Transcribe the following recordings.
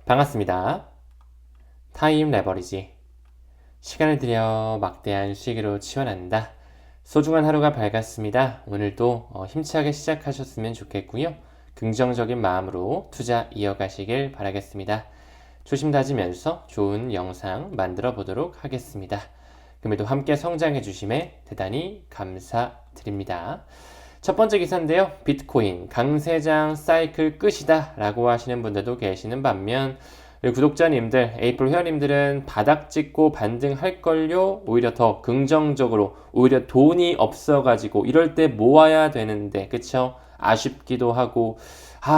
반갑습니다. 타임 레버리지. 시간을 들여 막대한 수익으로 치환한다. 소중한 하루가 밝았습니다. 오늘도 힘차게 시작하셨으면 좋겠고요. 긍정적인 마음으로 투자 이어가시길 바라겠습니다. 조심 다지면서 좋은 영상 만들어 보도록 하겠습니다. 금일도 함께 성장해 주심에 대단히 감사드립니다. 첫 번째 기사인데요. 비트코인 강세장 사이클 끝이다 라고 하시는 분들도 계시는 반면 우리 구독자님들, 에이플 회원님들은 바닥 찍고 반등할걸요? 오히려 더 긍정적으로 오히려 돈이 없어가지고 이럴 때 모아야 되는데 그쵸? 아쉽기도 하고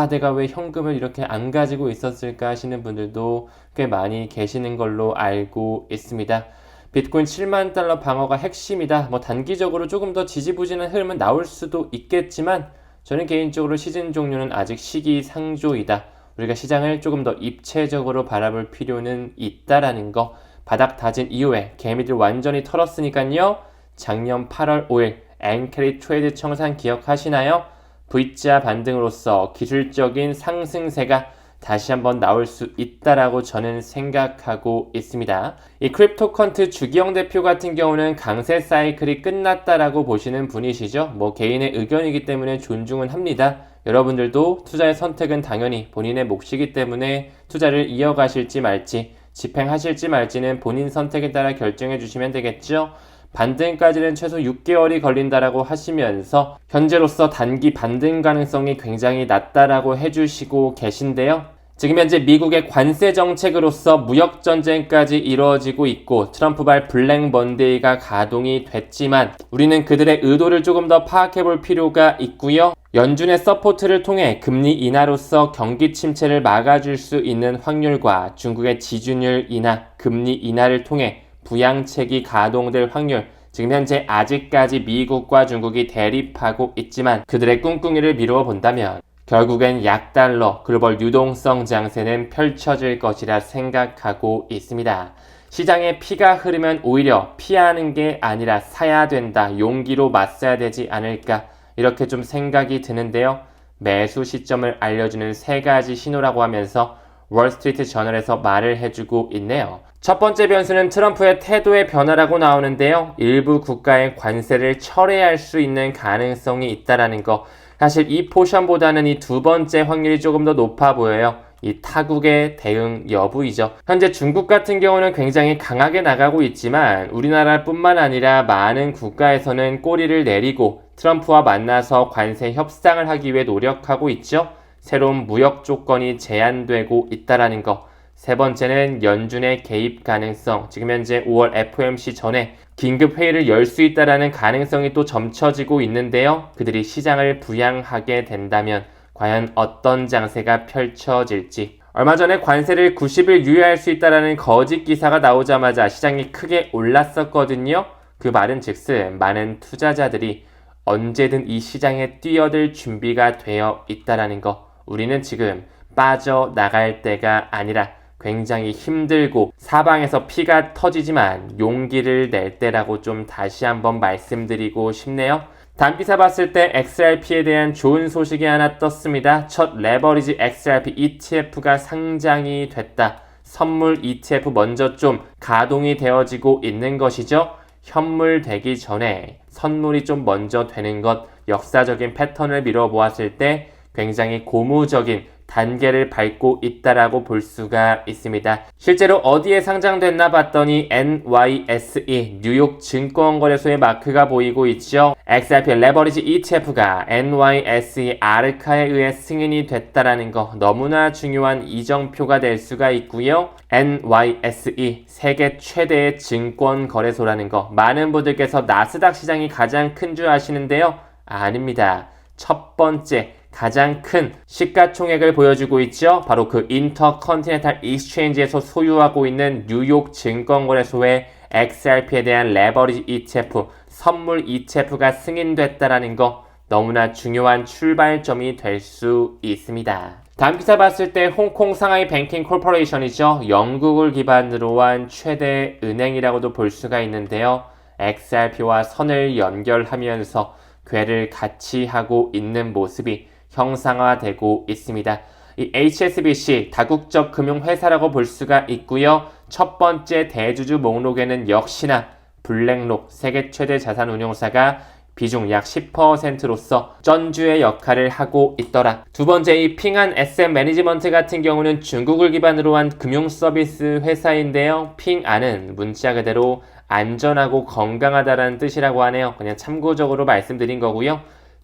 내가 왜 현금을 이렇게 안 가지고 있었을까 하시는 분들도 꽤 많이 계시는 걸로 알고 있습니다. 비트코인 7만 달러 방어가 핵심이다. 단기적으로 조금 더 지지부진한 흐름은 나올 수도 있겠지만 저는 개인적으로 시즌 종료는 아직 시기상조이다. 우리가 시장을 조금 더 입체적으로 바라볼 필요는 있다라는 거. 바닥 다진 이후에 개미들 완전히 털었으니까요. 작년 8월 5일 엔캐리 트레이드 청산 기억하시나요? V자 반등으로서 기술적인 상승세가 다시 한번 나올 수 있다라고 저는 생각하고 있습니다. 이 크립토컨트 주기영 대표 같은 경우는 강세 사이클이 끝났다라고 보시는 분이시죠. 개인의 의견이기 때문에 존중은 합니다. 여러분들도 투자의 선택은 당연히 본인의 몫이기 때문에 투자를 이어가실지 말지 집행하실지 말지는 본인 선택에 따라 결정해 주시면 되겠죠. 반등까지는 최소 6개월이 걸린다라고 하시면서 현재로서 단기 반등 가능성이 굉장히 낮다라고 해주시고 계신데요. 지금 현재 미국의 관세 정책으로서 무역 전쟁까지 이루어지고 있고 트럼프발 블랙 먼데이가 가동이 됐지만 우리는 그들의 의도를 조금 더 파악해 볼 필요가 있고요. 연준의 서포트를 통해 금리 인하로서 경기 침체를 막아줄 수 있는 확률과 중국의 지준율 인하, 금리 인하를 통해 부양책이 가동될 확률, 지금 현재 아직까지 미국과 중국이 대립하고 있지만 그들의 꿍꿍이를 미루어 본다면 결국엔 약달러 글로벌 유동성 장세는 펼쳐질 것이라 생각하고 있습니다. 시장에 피가 흐르면 오히려 피하는 게 아니라 사야 된다, 용기로 맞서야 되지 않을까 이렇게 좀 생각이 드는데요. 매수 시점을 알려주는 세 가지 신호라고 하면서 월스트리트 저널에서 말을 해주고 있네요. 첫 번째 변수는 트럼프의 태도의 변화라고 나오는데요. 일부 국가의 관세를 철회할 수 있는 가능성이 있다라는 거. 사실 이 포션보다는 이 두 번째 확률이 조금 더 높아 보여요. 이 타국의 대응 여부이죠. 현재 중국 같은 경우는 굉장히 강하게 나가고 있지만 우리나라뿐만 아니라 많은 국가에서는 꼬리를 내리고 트럼프와 만나서 관세 협상을 하기 위해 노력하고 있죠. 새로운 무역 조건이 제한되고 있다라는 거. 세 번째는 연준의 개입 가능성. 지금 현재 5월 FOMC 전에 긴급 회의를 열 수 있다라는 가능성이 또 점쳐지고 있는데요. 그들이 시장을 부양하게 된다면 과연 어떤 장세가 펼쳐질지. 얼마 전에 관세를 90일 유예할 수 있다라는 거짓 기사가 나오자마자 시장이 크게 올랐었거든요. 그 말은 즉슨 많은 투자자들이 언제든 이 시장에 뛰어들 준비가 되어 있다라는 거. 우리는 지금 빠져나갈 때가 아니라 굉장히 힘들고 사방에서 피가 터지지만 용기를 낼 때라고 좀 다시 한번 말씀드리고 싶네요. 다음 기사 봤을 때 XRP에 대한 좋은 소식이 하나 떴습니다. 첫 레버리지 XRP ETF가 상장이 됐다. 선물 ETF 먼저 좀 가동이 되어지고 있는 것이죠. 현물 되기 전에 선물이 좀 먼저 되는 것, 역사적인 패턴을 미뤄보았을 때 굉장히 고무적인 단계를 밟고 있다라고 볼 수가 있습니다. 실제로 어디에 상장됐나 봤더니 NYSE 뉴욕 증권거래소의 마크가 보이고 있죠. XRP 레버리지 ETF가 NYSE 아르카에 의해 승인이 됐다라는 거 너무나 중요한 이정표가 될 수가 있고요. NYSE 세계 최대의 증권거래소라는 거 많은 분들께서 나스닥 시장이 가장 큰 줄 아시는데요. 아닙니다. 첫 번째 가장 큰 시가총액을 보여주고 있죠. 바로 그 인터컨티넨탈 익스체인지에서 소유하고 있는 뉴욕 증권거래소의 XRP에 대한 레버리지 ETF, 선물 ETF가 승인됐다라는 거 너무나 중요한 출발점이 될 수 있습니다. 다음 기사 봤을 때 홍콩 상하이 뱅킹 콜포레이션이죠. 영국을 기반으로 한 최대 은행이라고도 볼 수가 있는데요. XRP와 선을 연결하면서 궤를 같이 하고 있는 모습이 형상화되고 있습니다. 이 HSBC 다국적 금융회사라고 볼 수가 있고요. 첫 번째 대주주 목록에는 역시나 블랙록 세계 최대 자산운용사가 비중 약 10%로서 전주의 역할을 하고 있더라. 두 번째 이 핑한 SM 매니지먼트 같은 경우는 중국을 기반으로 한 금융 서비스 회사인데요. 핑안은 문자 그대로 안전하고 건강하다라는 뜻이라고 하네요. 그냥 참고적으로 말씀드린 거고요.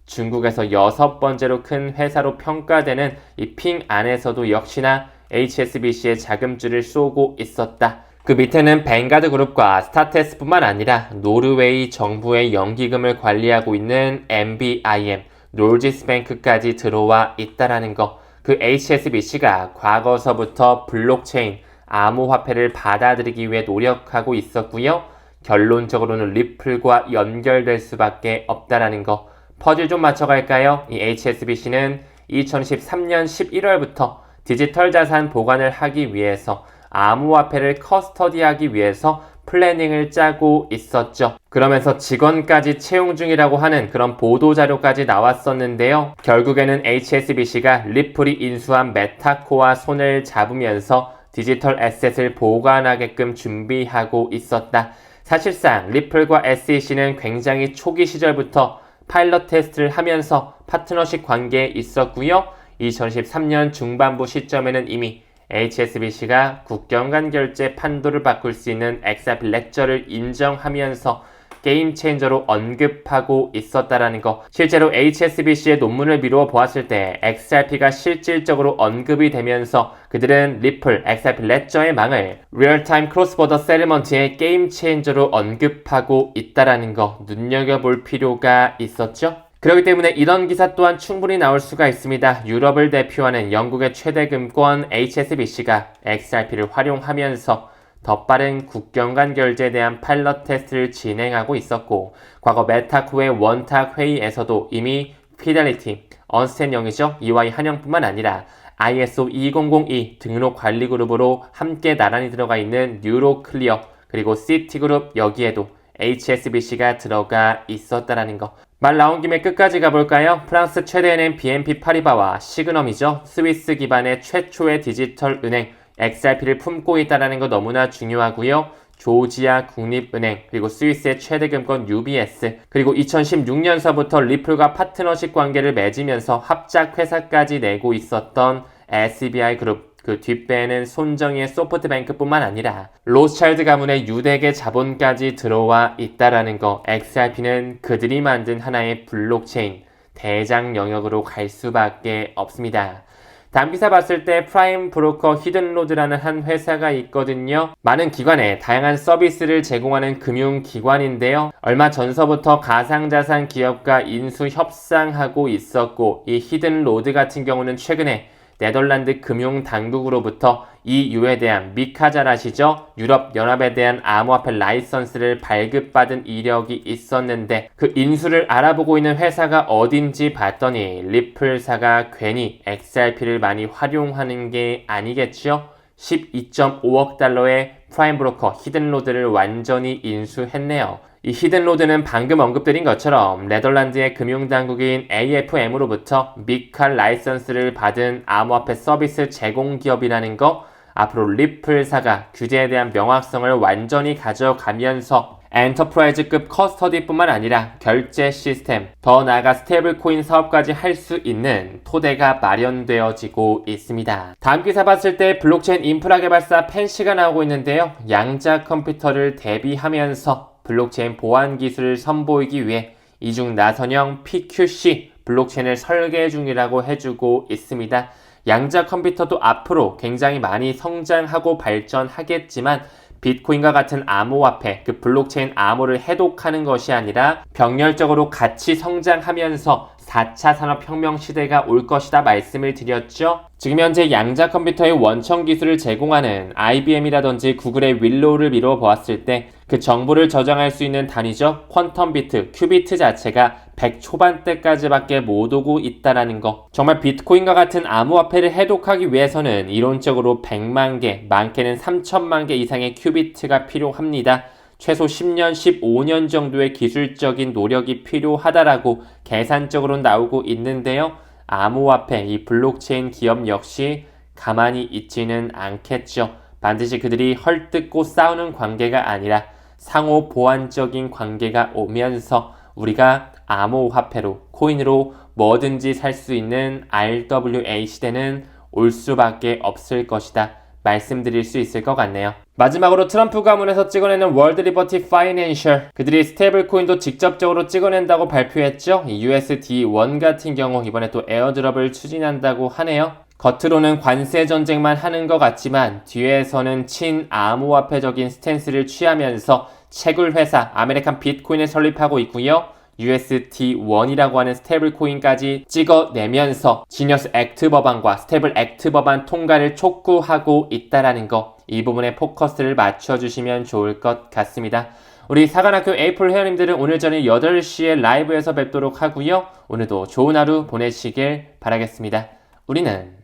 중국에서 6번째로 큰 회사로 평가되는 이 핑안에서도 역시나 HSBC의 자금줄을 쏘고 있었다. 그 밑에는 뱅가드 그룹과 스타테스뿐만 아니라 노르웨이 정부의 연기금을 관리하고 있는 MBIM, 롤지스뱅크까지 들어와 있다라는 거. 그 HSBC가 과거서부터 블록체인, 암호화폐를 받아들이기 위해 노력하고 있었고요. 결론적으로는 리플과 연결될 수밖에 없다라는 거. 퍼즐 좀 맞춰갈까요? 이 HSBC는 2013년 11월부터 디지털 자산 보관을 하기 위해서 암호화폐를 커스터디하기 위해서 플래닝을 짜고 있었죠. 그러면서 직원까지 채용 중이라고 하는 그런 보도자료까지 나왔었는데요. 결국에는 HSBC가 리플이 인수한 메타코와 손을 잡으면서 디지털 에셋을 보관하게끔 준비하고 있었다. 사실상 리플과 SEC는 굉장히 초기 시절부터 파일럿 테스트를 하면서 파트너십 관계에 있었고요. 2013년 중반부 시점에는 이미 HSBC가 국경 간 결제 판도를 바꿀 수 있는 XRP 레저를 인정하면서 게임 체인저로 언급하고 있었다라는 거. 실제로 HSBC의 논문을 미루어 보았을 때 XRP가 실질적으로 언급이 되면서 그들은 리플, XRP 레저의 망을 리얼타임 크로스보더 세틀먼트의 게임 체인저로 언급하고 있다라는 거 눈여겨볼 필요가 있었죠. 그렇기 때문에 이런 기사 또한 충분히 나올 수가 있습니다. 유럽을 대표하는 영국의 최대 금권 HSBC가 XRP를 활용하면서 더 빠른 국경 간 결제에 대한 파일럿 테스트를 진행하고 있었고, 과거 메타코의 원탁 회의에서도 이미 피델리티, 언스텐 영이죠. EY 한영뿐만 아니라 ISO 2002 등록 관리 그룹으로 함께 나란히 들어가 있는 뉴로클리어, 그리고 시티그룹 여기에도 HSBC가 들어가 있었다라는 거. 말 나온 김에 끝까지 가볼까요? 프랑스 최대은행 BNP 파리바와 시그넘이죠. 스위스 기반의 최초의 디지털 은행 XRP를 품고 있다는 거 너무나 중요하고요. 조지아 국립은행, 그리고 스위스의 최대 금권 UBS, 그리고 2016년서부터 리플과 파트너십 관계를 맺으면서 합작 회사까지 내고 있었던 SBI 그룹, 그 뒷배에는 손정희의 소프트뱅크뿐만 아니라 로스차일드 가문의 유대계 자본까지 들어와 있다라는 거. XRP는 그들이 만든 하나의 블록체인 대장 영역으로 갈 수밖에 없습니다. 다음 기사 봤을 때 프라임 브로커 히든로드라는 한 회사가 있거든요. 많은 기관에 다양한 서비스를 제공하는 금융기관인데요. 얼마 전서부터 가상자산 기업과 인수 협상하고 있었고, 이 히든로드 같은 경우는 최근에 네덜란드 금융당국으로부터 EU에 대한 미카 잘 아시죠? 유럽연합에 대한 암호화폐 라이선스를 발급받은 이력이 있었는데 그 인수를 알아보고 있는 회사가 어딘지 봤더니 리플사가 괜히 XRP를 많이 활용하는 게 아니겠죠? 12.5억 달러의 프라임 브로커 히든로드를 완전히 인수했네요. 이 히든로드는 방금 언급드린 것처럼 네덜란드의 금융당국인 AFM으로부터 미칼 라이선스를 받은 암호화폐 서비스 제공 기업이라는 거. 앞으로 리플사가 규제에 대한 명확성을 완전히 가져가면서 엔터프라이즈급 커스터디뿐만 아니라 결제 시스템, 더 나아가 스테이블 코인 사업까지 할 수 있는 토대가 마련되어지고 있습니다. 다음 기사 봤을 때 블록체인 인프라 개발사 펜시가 나오고 있는데요. 양자 컴퓨터를 대비하면서 블록체인 보안 기술을 선보이기 위해 이중 나선형 PQC 블록체인을 설계 중이라고 해주고 있습니다. 양자 컴퓨터도 앞으로 굉장히 많이 성장하고 발전하겠지만 비트코인과 같은 암호화폐, 그 블록체인 암호를 해독하는 것이 아니라 병렬적으로 같이 성장하면서 4차 산업혁명 시대가 올 것이다 말씀을 드렸죠. 지금 현재 양자 컴퓨터의 원천 기술을 제공하는 IBM이라든지 구글의 윌로우를 미루어 보았을 때 그 정보를 저장할 수 있는 단위죠. 퀀텀 비트, 큐비트 자체가 100 초반대까지밖에 못 오고 있다라는 거. 정말 비트코인과 같은 암호화폐를 해독하기 위해서는 이론적으로 100만 개, 많게는 3천만 개 이상의 큐비트가 필요합니다. 최소 10년, 15년 정도의 기술적인 노력이 필요하다라고 계산적으로 나오고 있는데요. 암호화폐, 이 블록체인 기업 역시 가만히 있지는 않겠죠. 반드시 그들이 헐뜯고 싸우는 관계가 아니라 상호 보완적인 관계가 오면서 우리가 암호화폐로, 코인으로 뭐든지 살 수 있는 RWA 시대는 올 수밖에 없을 것이다. 말씀드릴 수 있을 것 같네요. 마지막으로 트럼프 가문에서 찍어내는 월드 리버티 파이낸셜, 그들이 스테이블 코인도 직접적으로 찍어낸다고 발표했죠. USD1 같은 경우 이번에 또 에어드롭을 추진한다고 하네요. 겉으로는 관세 전쟁만 하는 것 같지만 뒤에서는 친암호화폐적인 스탠스를 취하면서 채굴 회사 아메리칸 비트코인을 설립하고 있고요. USD1이라고 하는 스테이블 코인까지 찍어내면서 지니어스 액트 법안과 스테이블 액트 법안 통과를 촉구하고 있다라는 거, 이 부분에 포커스를 맞춰주시면 좋을 것 같습니다. 우리 사관학교 에이플 회원님들은 오늘 저녁 8시에 라이브에서 뵙도록 하고요. 오늘도 좋은 하루 보내시길 바라겠습니다. 우리는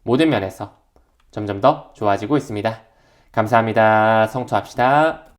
모든 면에서 점점 더 좋아지고 있습니다. 감사합니다. 성투합시다.